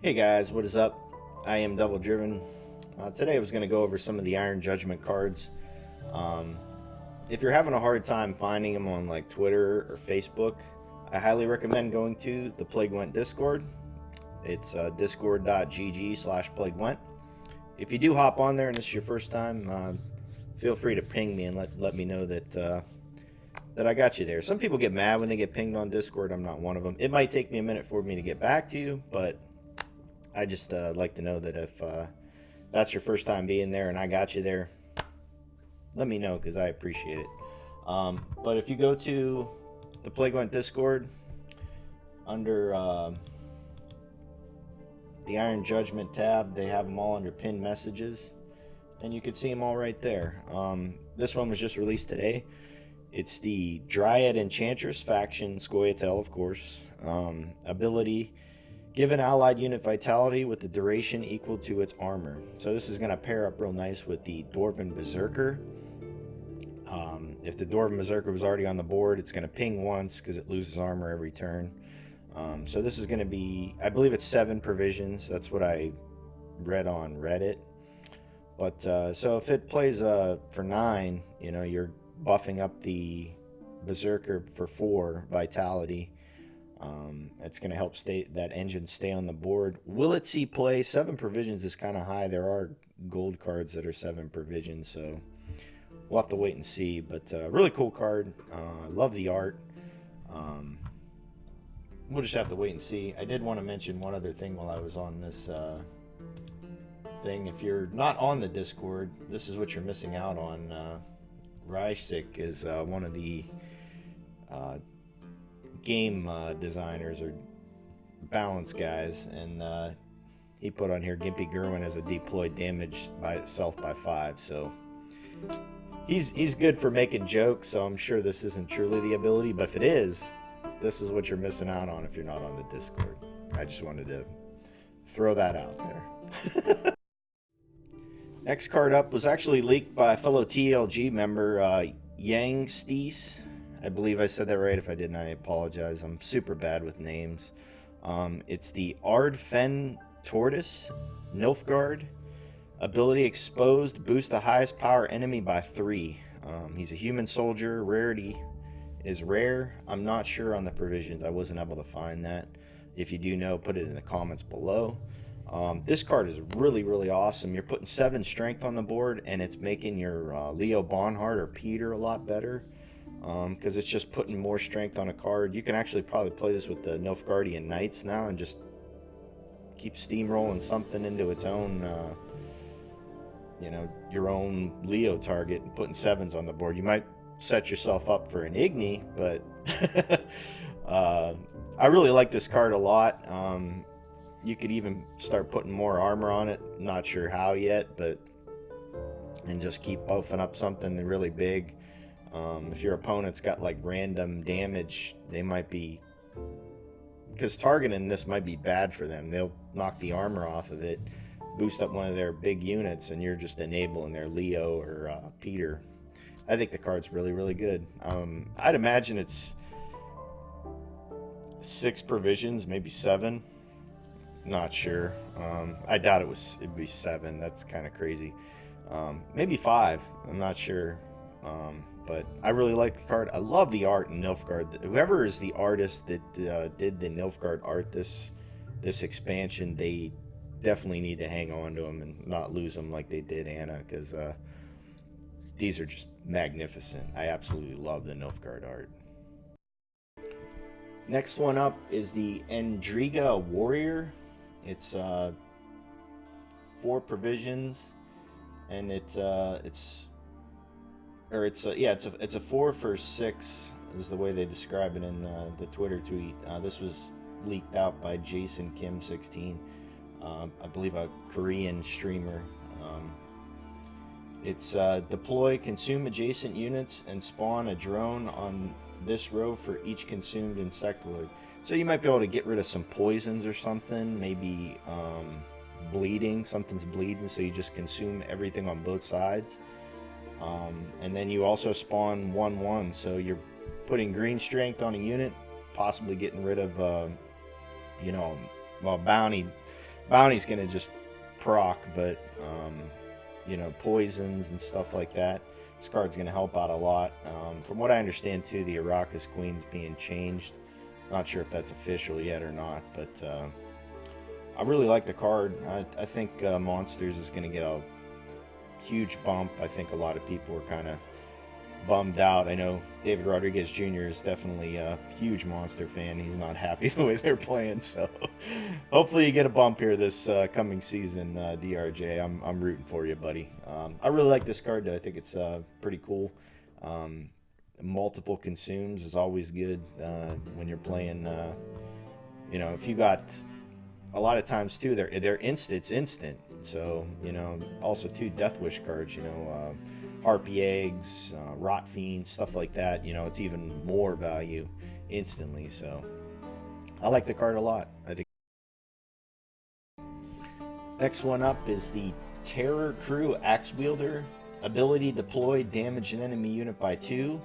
Hey guys, what is up? I am Devil Driven. Today I was going to go over some of the Iron Judgment cards. Um, if you're having a hard time finding them on like Twitter or Facebook, I highly recommend going to the Gwent Discord. It's discord.gg/plaguewent. If you do hop on there and this is your first time, feel free to ping me and let me know that I got you there. Some people get mad when they get pinged on Discord. I'm not one of them. It might take me a minute for me to get back to you, but I just like to know that if that's your first time being there and I got you there, let me know because I appreciate it. But if you go to the Plague Went Discord under the Iron Judgment tab, they have them all under pinned messages, and you can see them all right there. This one was just released today. It's the Dryad Enchantress faction, scoia'tael, of course. Ability: give an allied unit vitality with the duration equal to its armor. So this is going to pair up real nice with the Dwarven Berserker. If the Dwarven Berserker was already on the board, it's going to ping once because it loses armor every turn. So this is going to be, I believe it's 7 provisions. That's what I read on Reddit. But so if it plays for 9, you know, you're buffing up the Berserker for 4 vitality. It's going to help that engine stay on the board. Will it see play? 7 provisions is kind of high. There are gold cards that are 7 provisions, so we'll have to wait and see. But really cool card. I love the art. We'll just have to wait and see. I did want to mention one other thing while I was on this thing. If you're not on the Discord, this is what you're missing out on. Reisik is one of the game designers or balance guys, and he put on here Gimpy Gerwin as a deployed damage by itself by 5, so he's good for making jokes, so I'm sure this isn't truly the ability, but if it is, this is what you're missing out on if you're not on the Discord. I just wanted to throw that out there. Next card up was actually leaked by a fellow TLG member, Yang Stees. I believe I said that right. If I didn't, I apologize. I'm super bad with names. It's the Ardfen Tortoise, Nilfgaard. Ability: exposed, boost the highest power enemy by 3. He's a human soldier. Rarity is rare. I'm not sure on the provisions. I wasn't able to find that. If you do know, put it in the comments below. This card is really, really awesome. You're putting 7 strength on the board, and it's making your Leo Bonhart or Peter a lot better. Because it's just putting more strength on a card. You can actually probably play this with the Nilfgaardian Knights now and just keep steamrolling something into its own, you know, your own Leo target and putting 7s on the board. You might set yourself up for an Igni, but I really like this card a lot. You could even start putting more armor on it. Not sure how yet, but and just keep buffing up something really big. If your opponent's got like random damage, they might be, because targeting this might be bad for them. They'll knock the armor off of it, boost up one of their big units, and you're just enabling their Leo or Peter. I think the card's really, really good. I'd imagine it's 6 provisions, maybe 7. Not sure. I doubt it'd be 7. That's kind of crazy. Maybe 5. I'm not sure. But I really like the card. I love the art in Nilfgaard. Whoever is the artist that did the Nilfgaard art this expansion, they definitely need to hang on to them and not lose them like they did Anna, because these are just magnificent. I absolutely love the Nilfgaard art. Next one up is the Endriga Warrior. It's 4 provisions, and it's a 4 for 6 is the way they describe it in the Twitter tweet. This was leaked out by Jason Kim 16, I believe a Korean streamer. It's deploy, consume adjacent units, and spawn a drone on this row for each consumed insectoid. So you might be able to get rid of some poisons or something, maybe bleeding. Something's bleeding, so you just consume everything on both sides. And then you also spawn 1/1, so you're putting green strength on a unit, possibly getting rid of, bounty. Bounty's going to just proc, but, you know, poisons and stuff like that. This card's going to help out a lot. From what I understand, too, the Arrakis Queen's being changed. Not sure if that's official yet or not, but I really like the card. I think Monsters is going to get a huge bump. I think a lot of people are kind of bummed out. I know David Rodriguez Jr. is definitely a huge Monster fan. He's not happy the way they're playing, so hopefully you get a bump here this coming season, DRJ. I'm rooting for you, buddy. I really like this card, though. I think it's pretty cool. Multiple consumes is always good when you're playing. You know, if you got a lot of times too, they're instant. So you know, also too, Death Wish cards. You know, Harpy Eggs, Rot Fiends, stuff like that. You know, it's even more value instantly. So I like the card a lot. I think. Next one up is the Terror Crew Axe Wielder. Ability: deploy, damage an enemy unit by 2.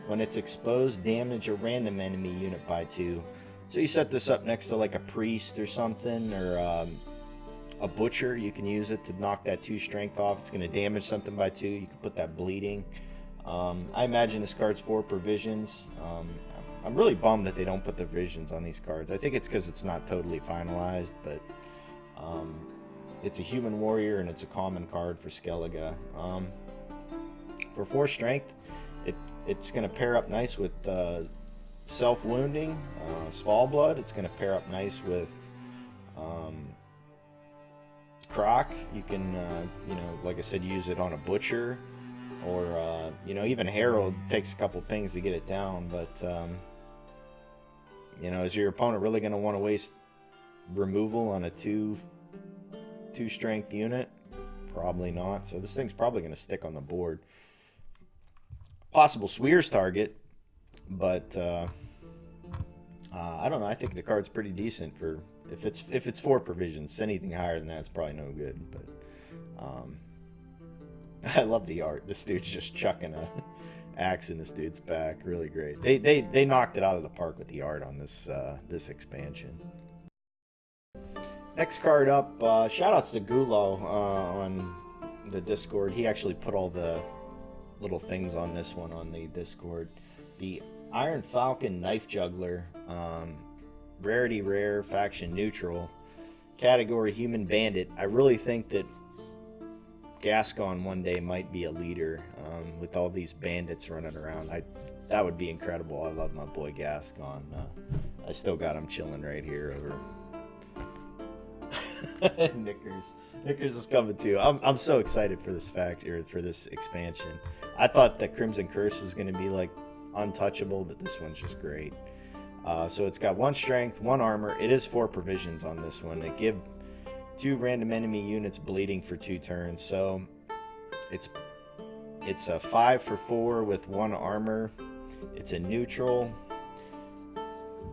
When it's exposed, damage a random enemy unit by 2. So you set this up next to like a priest or something, or a butcher. You can use it to knock that 2 strength off. It's going to damage something by 2. You can put that bleeding. I imagine this card's 4 provisions. I'm really bummed that they don't put the visions on these cards. I think it's because it's not totally finalized, but it's a human warrior and it's a common card for Skellige. For 4 strength, it's going to pair up nice with self-wounding, Svalblood. It's going to pair up nice with Croc. You can, you know, like I said, use it on a butcher, or you know, even Herald takes a couple pings to get it down. But you know, is your opponent really going to want to waste removal on a 2 strength unit? Probably not. So this thing's probably going to stick on the board. Possible Sweer's target, but I don't know. I think the card's pretty decent for if it's 4 provisions. Anything higher than that's probably no good. But I love the art. This dude's just chucking a axe in this dude's back. Really great. They knocked it out of the park with the art on this this expansion. Next card up. Shoutouts to Gulo on the Discord. He actually put all the little things on this one on the Discord. The Iron Falcon Knife Juggler, rarity rare, faction neutral, category human bandit. I really think that Gascon one day might be a leader with all these bandits running around. That would be incredible. I love my boy Gascon. I still got him chilling right here over Knickers is coming too. I'm so excited for this for this expansion. I thought that Crimson Curse was going to be like untouchable, but this one's just great. So it's got 1 strength, 1 armor. It is 4 provisions on this one. It give 2 random enemy units bleeding for 2 turns. So it's a 5 for 4 with 1 armor. It's a neutral.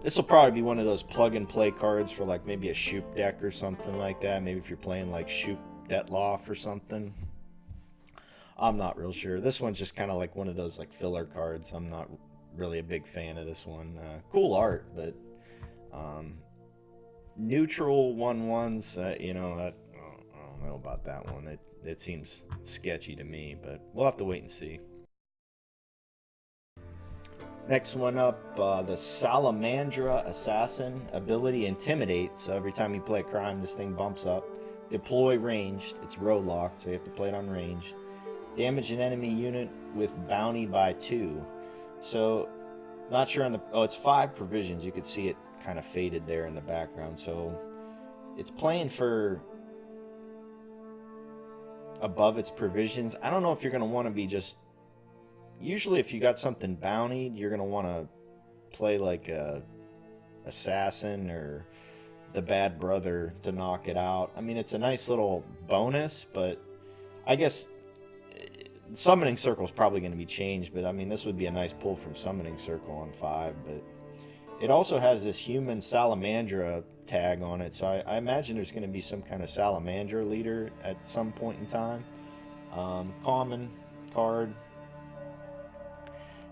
This will probably be one of those plug-and-play cards for like maybe a Shoop deck or something like that. Maybe if you're playing like Shoop Detloff or something. I'm not real sure. This one's just kind of like one of those like filler cards. I'm not really a big fan of this one. Cool art, but neutral 1/1s, you know, I don't know about that one. It seems sketchy to me, but we'll have to wait and see. Next one up, the Salamandra Assassin. Ability: Intimidate. So every time you play a crime, this thing bumps up. Deploy ranged. It's row locked, so you have to play it on ranged. Damage an enemy unit with bounty by 2. So, not sure on the... Oh, it's 5 provisions. You could see it kind of faded there in the background. So, it's playing for above its provisions. I don't know if you're going to want to be just... Usually if you got something bountied, you're going to want to play like a assassin or the bad brother to knock it out. I mean, it's a nice little bonus, but I guess Summoning Circle is probably going to be changed, but I mean, this would be a nice pull from Summoning Circle on 5, but it also has this human Salamandra tag on it, so I imagine there's going to be some kind of Salamandra leader at some point in time. Common card.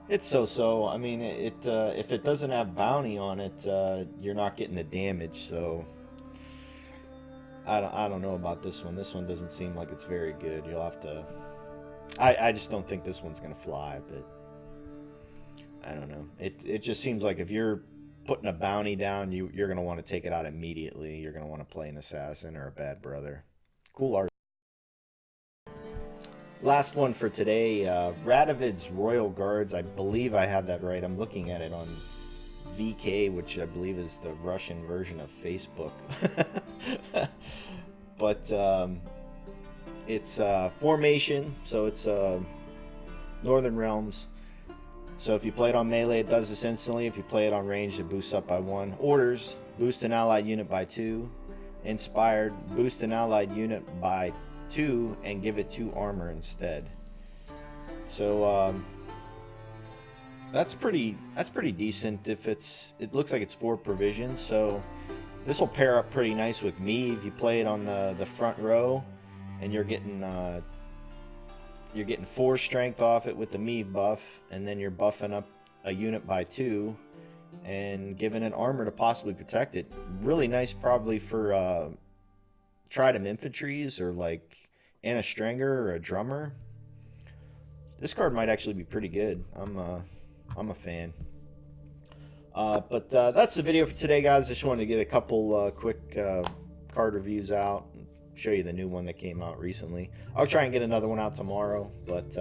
It's so-so. I mean, if it doesn't have bounty on it, you're not getting the damage, so I don't know about this one. This one doesn't seem like it's very good. You'll have to... I just don't think this one's going to fly, but... I don't know. It just seems like if you're putting a bounty down, you're going to want to take it out immediately. You're going to want to play an assassin or a bad brother. Cool art. Last one for today, Radovid's Royal Guards. I believe I have that right. I'm looking at it on VK, which I believe is the Russian version of Facebook. But it's formation, so it's Northern Realms. So if you play it on melee, it does this instantly. If you play it on range, it boosts up by 1. Orders, boost an allied unit by 2. Inspired, boost an allied unit by 2 and give it 2 armor instead. So that's pretty decent. If it looks like it's 4 provisions, so this will pair up pretty nice with me. If you play it on the front row, and you're getting 4 strength off it with the Meave buff, and then you're buffing up a unit by 2 and giving it armor to possibly protect it. Really nice, probably for Trident infantries or like Anna Strenger or a drummer. This card might actually be pretty good. I'm a fan. But that's the video for today, guys. Just wanted to get a couple quick card reviews out, show you the new one that came out recently. I'll try and get another one out tomorrow, but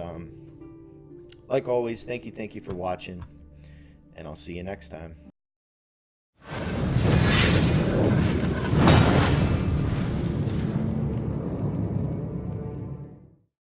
like always, thank you for watching, and I'll see you next time.